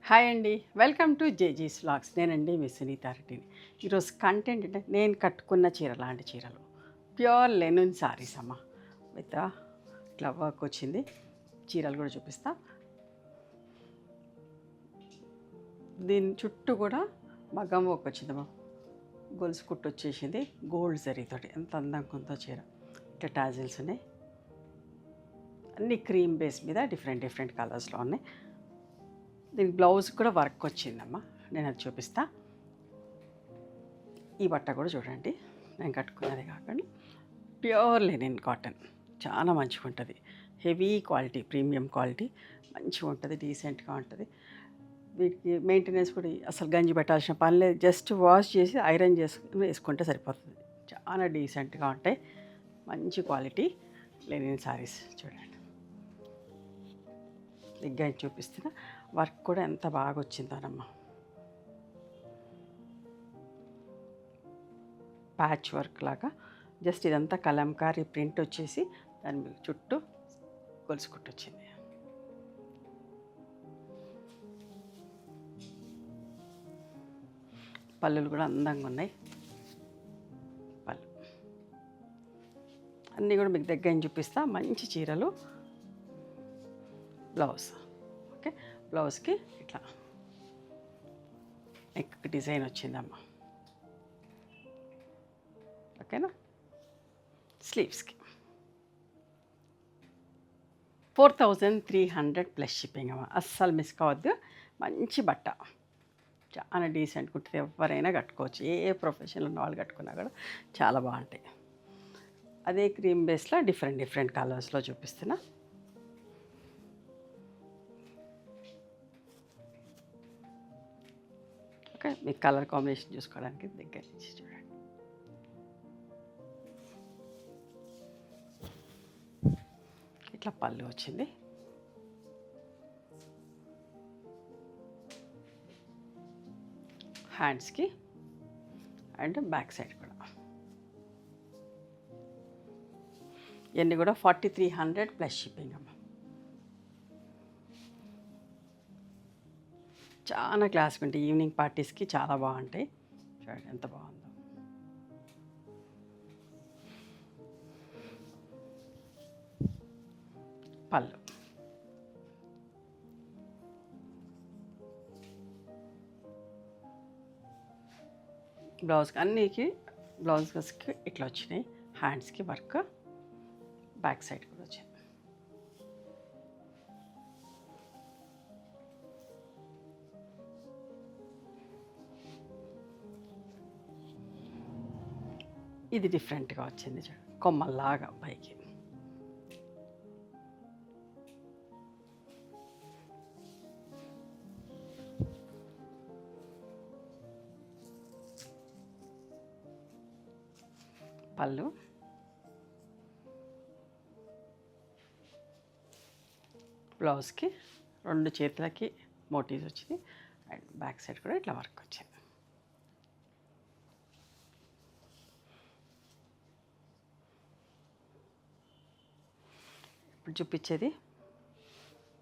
Hi అండి, welcome to జేజీస్ vlogs. నేనండి మీ సునీతా రెడ్డిని. ఈరోజు కంటెంట్ అంటే నేను కట్టుకున్న చీర లాంటి చీరలు, ప్యూర్ లెనిన్ సారీస్ అమ్మ. విత్ ఇట్లా వర్క్ వచ్చింది. చీరలు కూడా చూపిస్తా. దీని చుట్టూ కూడా మగ్గం వర్క్ వచ్చిందమ్మా. గొలుసు కుట్టు వచ్చేసింది గోల్డ్ జరీతోటి. ఎంత అందంగా ఉందో చీర. ఇట్లా టాజిల్స్ ఉన్నాయి. అన్ని క్రీమ్ బేస్ మీద డిఫరెంట్ కలర్స్లో ఉన్నాయి. దీనికి బ్లౌజ్ కూడా వర్క్ వచ్చిందమ్మా. నేను అది చూపిస్తా. ఈ బట్ట కూడా చూడండి, నేను కట్టుకున్నది కాకుండా ప్యూర్ లెనిన్ కాటన్. చాలా మంచిగా ఉంటుంది. హెవీ క్వాలిటీ, ప్రీమియం క్వాలిటీ, మంచిగా ఉంటుంది, డీసెంట్గా ఉంటుంది. వీటికి మెయింటెనెన్స్ కూడా అసలు గంజి పెట్టాల్సిన పని లేదు. జస్ట్ వాష్ చేసి ఐరన్ చేసుకుని వేసుకుంటే సరిపోతుంది. చాలా డీసెంట్గా ఉంటాయి. మంచి క్వాలిటీ లెనిన్ సారీస్ చూడండి. దగ్గర చూపిస్తున్నా. వర్క్ కూడా ఎంత బాగా వచ్చిందోనమ్మా. ప్యాచ్ వర్క్ లాగా. జస్ట్ ఇదంతా కలంకారీ ప్రింట్ వచ్చేసి దాని మీద చుట్టూ గొలుసు కుట్టు వచ్చింది. పళ్ళులు కూడా అందంగా ఉన్నాయి. పళ్ళు అన్నీ కూడా మీకు దగ్గర చూపిస్తా. మంచి చీరలు. Blouse okay. బ్లౌజ్కి ఇట్లా నెక్ డిజైన్ వచ్చిందమ్మా. ఓకేనా. స్లీవ్స్కి 4300 ప్లస్ షిప్పింగ్ అమ్మా. అస్సలు మిస్ కావద్దు. మంచి బట్ట, చాలా డీసెంట్గా ఉంటుంది. ఎవరైనా కట్టుకోవచ్చు. ఏ ప్రొఫెషన్లో ఉన్న వాళ్ళు కట్టుకున్నా కూడా చాలా బాగుంటాయి. అదే క్రీమ్ బేస్లో డిఫరెంట్ కలర్స్లో చూపిస్తున్నా. ఓకే, మీకు కలర్ కాంబినేషన్ చూసుకోవడానికి దగ్గర నుంచి చూడండి. ఇట్లా పళ్ళు వచ్చింది. హ్యాండ్స్కి అండ్ బ్యాక్ సైడ్ కూడా. ఇవన్నీ కూడా 4300 ప్లస్ షిప్పింగ్ అమ్మ. చాలా క్లాస్గా ఉంటాయి. ఈవినింగ్ పార్టీస్కి చాలా బాగుంటాయి. చూడండి ఎంత బాగుందో. పళ్ళు బ్లౌజ్కి ఇట్లా వచ్చినాయి. హ్యాండ్స్కి వర్క్, బ్యాక్ సైడ్ కూడా వచ్చింది. ఇది డిఫరెంట్గా వచ్చింది చూడండి, కొమ్మల్లాగా పైకి. పళ్ళు బ్లౌజ్కి 2 చేతులకి మోటీస్ వచ్చింది. అండ్ బ్యాక్ సైడ్ కూడా ఇట్లా వర్క్ వచ్చింది. ఇప్పుడు చూపించేది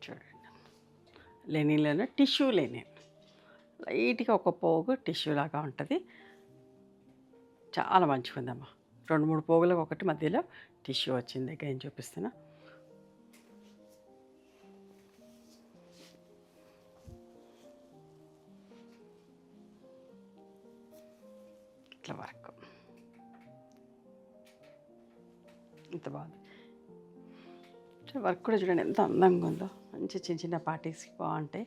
చూడండి, లెనిన్లోనే టిష్యూ లెనిన్. లైట్గా ఒక పోగు టిష్యూ లాగా ఉంటుంది. చాలా మంచిగా ఉందమ్మా. 2-3 పోగులకు ఒకటి మధ్యలో టిష్యూ వచ్చింది. దగ్గర ఏం చూపిస్తున్నా. ఇట్లా వర్క్ ఇంత బాగుంది. వర్క్ కూడా చూడండి ఎంత అందంగా ఉందో. మంచి చిన్న పార్టీస్కి బాగుంటాయి.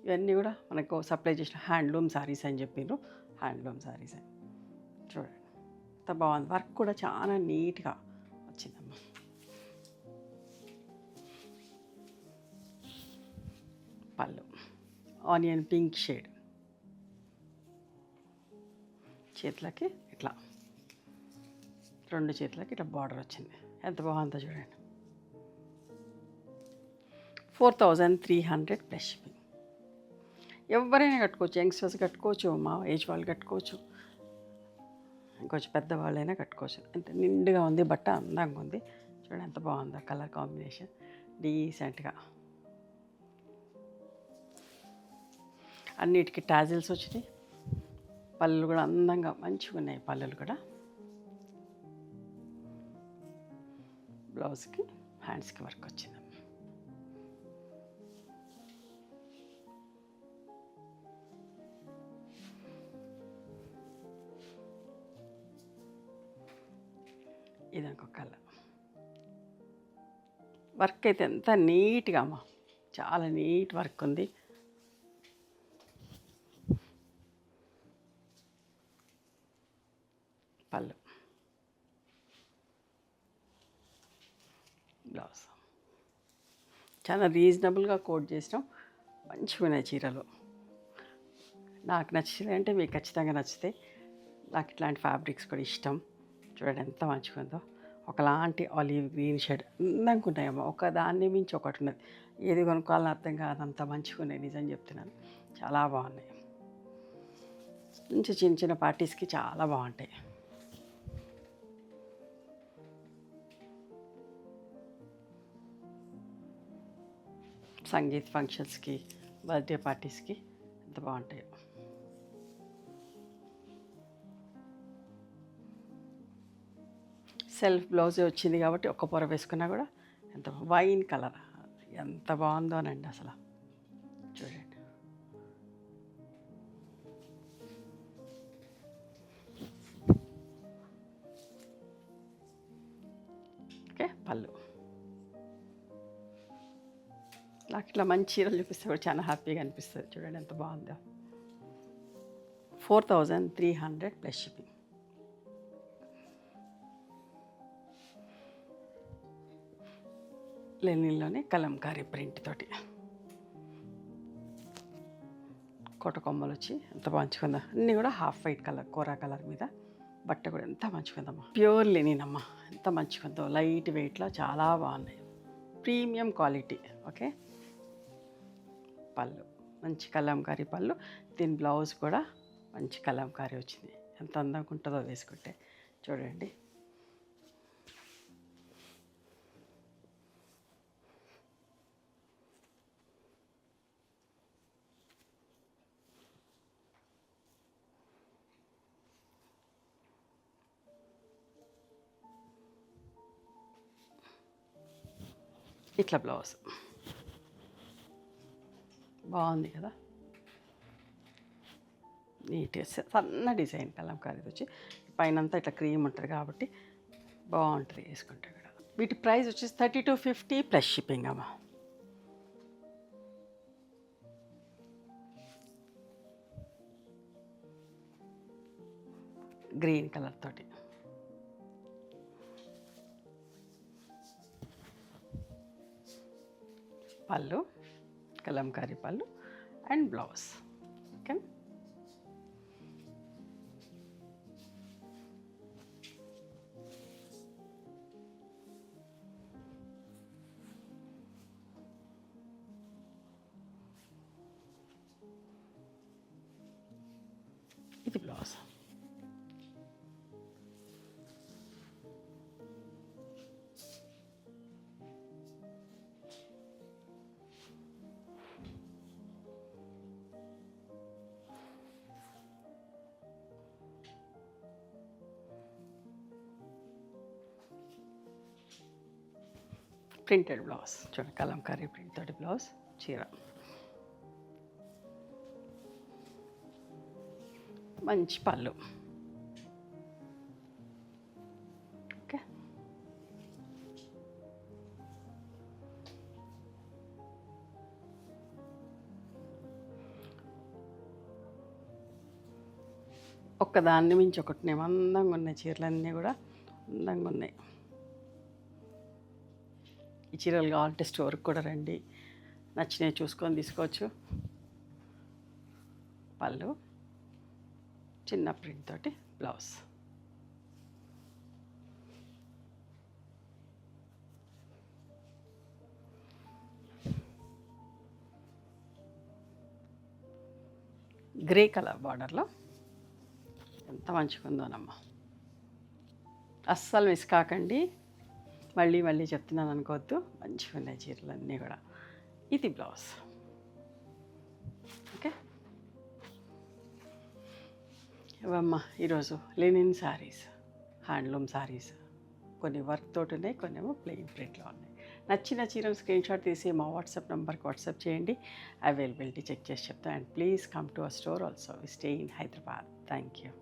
ఇవన్నీ కూడా మనకు సప్లై చేసిన హ్యాండ్లూమ్ సారీస్ అని చెప్పారు. హ్యాండ్లూమ్ సారీస్ అని చూడండి ఎంత బాగుంది. వర్క్ కూడా చాలా నీట్గా వచ్చిందమ్మా. పళ్ళు ఆనియన్ పింక్ షేడ్. చేతులకి ఇట్లా 2 చేతులకి ఇట్లా బార్డర్ వచ్చింది. ఎంత బాగుందో చూడండి. 4300 ప్లస్ షిప్పింగ్. ఎవరైనా కట్టుకోవచ్చు. యంగ్స్టర్స్ కట్టుకోవచ్చు, మా ఏజ్ వాళ్ళు కట్టుకోవచ్చు, ఇంకొంచెం పెద్దవాళ్ళైనా కట్టుకోవచ్చు. ఎంత నిండుగా ఉంది బట్ట, అందంగా ఉంది. చూడండి ఎంత బాగుందో. కలర్ కాంబినేషన్ డీసెంట్గా. అన్నిటికీ టాజిల్స్ వచ్చినాయి. పళ్ళు కూడా అందంగా మంచిగా ఉన్నాయి. పళ్ళులు కూడా బ్లౌజ్కి హ్యాండ్స్కి వర్క్ వచ్చింది. ఇది ఇంకొక కలర్. వర్క్ అయితే ఎంత నీట్గా అమ్మా, చాలా నీట్ వర్క్ ఉంది. పళ్ళు, బ్లౌజ్ చాలా రీజనబుల్గా కోట్ చేసినాం. మంచిగా ఉన్నాయి చీరలు. నాకు నచ్చినాయి అంటే మీకు ఖచ్చితంగా నచ్చుతాయి. నాకు ఇట్లాంటి ఫ్యాబ్రిక్స్ కూడా ఇష్టం. చూడండి ఎంత మంచిగా ఉందో. ఒకలాంటి ఆలివ్ గ్రీన్ షేడ్ అందంగా ఉన్నాయమ్మా. ఒక దాన్ని మించి ఒకటి ఉన్నది. ఏది కొనుక్కోవాలని అర్థం కాదంత మంచిగా ఉన్నాయి. నిజం చెప్తున్నాను, చాలా బాగున్నాయి. మంచి చిన్న చిన్న పార్టీస్కి చాలా బాగుంటాయి. సంగీత్ ఫంక్షన్స్కి, బర్త్డే పార్టీస్కి ఎంత బాగుంటాయో. సెల్ఫ్ బ్లౌజే వచ్చింది కాబట్టి ఒక్క పొర వేసుకున్నా కూడా ఎంత వైన్ కలర్ ఎంత బాగుందోనండి అసలు. చూడండి, ఓకే. పళ్ళు నాకు ఇట్లా మంచి చీరలు చూపిస్తే కూడా చాలా హ్యాపీగా అనిపిస్తుంది. చూడండి ఎంత బాగుందో. 4300 ప్లస్ షిప్పింగ్. లెనిన్లోనే కలంకారీ ప్రింట్ తోటి కోట కొమ్మలు వచ్చి ఎంత మంచిగా ఉందో. అన్నీ కూడా హాఫ్ వైట్ కలర్, కోరా కలర్ మీద. బట్ట కూడా ఎంత మంచిగా ఉందమ్మా. ప్యూర్ లెనిన్ అమ్మా, ఎంత మంచిగా ఉందో. లైట్ వెయిట్లో చాలా బాగున్నాయి. Premium quality. ఓకే. పళ్ళు మంచి కలంకారీ పళ్ళు. దీని బ్లౌజ్ కూడా మంచి కలంకారీ వచ్చింది. ఎంత అందంగా ఉంటుందో వేసుకుంటే. చూడండి, ఇట్లా బ్లౌజ్ బాగుంది కదా. నీట్గా సన్న డిజైన్ కలంకారీది వచ్చి పైనంతా ఇట్లా క్రీమ్ ఉంటుంది కాబట్టి బాగుంటుంది వేసుకుంటే కూడా. వీటి ప్రైస్ వచ్చేసి 3250 ప్లస్ షిప్పింగ్ అమ్మా. గ్రీన్ కలర్ తోటి. పళ్ళు కలంకారీ పళ్ళు అండ్ బ్లౌజ్. ఓకే. ఇది బ్లౌజ్. Printed blouse. చూడండి, కలంకారీ ప్రింట్ తోటి బ్లౌజ్ చీర. మంచి పళ్ళు. ఓకే. ఒక్కదాన్ని మించి ఒకటి అందంగా ఉన్నాయి. చీరలన్నీ కూడా అందంగా ఉన్నాయి. ఈ చీరలు కావాలంటే స్టోర్కి కూడా రండి, నచ్చినవి చూసుకొని తీసుకోవచ్చు. పళ్ళు చిన్న ప్రింట్ తోటి బ్లౌజ్. గ్రే కలర్ బార్డర్లో ఎంత మంచిగా ఉందోనమ్మా. అస్సలు మిస్ కాకండి. మళ్ళీ మళ్ళీ చెప్తున్నాను అనుకోవద్దు. మంచిగా ఉన్నాయి చీరలన్నీ కూడా. ఇది బ్లౌజ్. ఓకే. ఇవమ్మ ఈరోజు లెనిన్ శారీస్, హ్యాండ్లూమ్ శారీస్, కొన్ని వర్క్ తోటి ఉన్నాయి, కొన్ని ఏమో ప్లెయిన్ ప్రింట్లో ఉన్నాయి. నచ్చిన చీరలు స్క్రీన్ షాట్ తీసి మా వాట్సాప్ నెంబర్కి వాట్సాప్ చేయండి. అవైలబిలిటీ చెక్ చేసి చెప్తాను. And please come to our store also. We stay in Hyderabad. Thank you.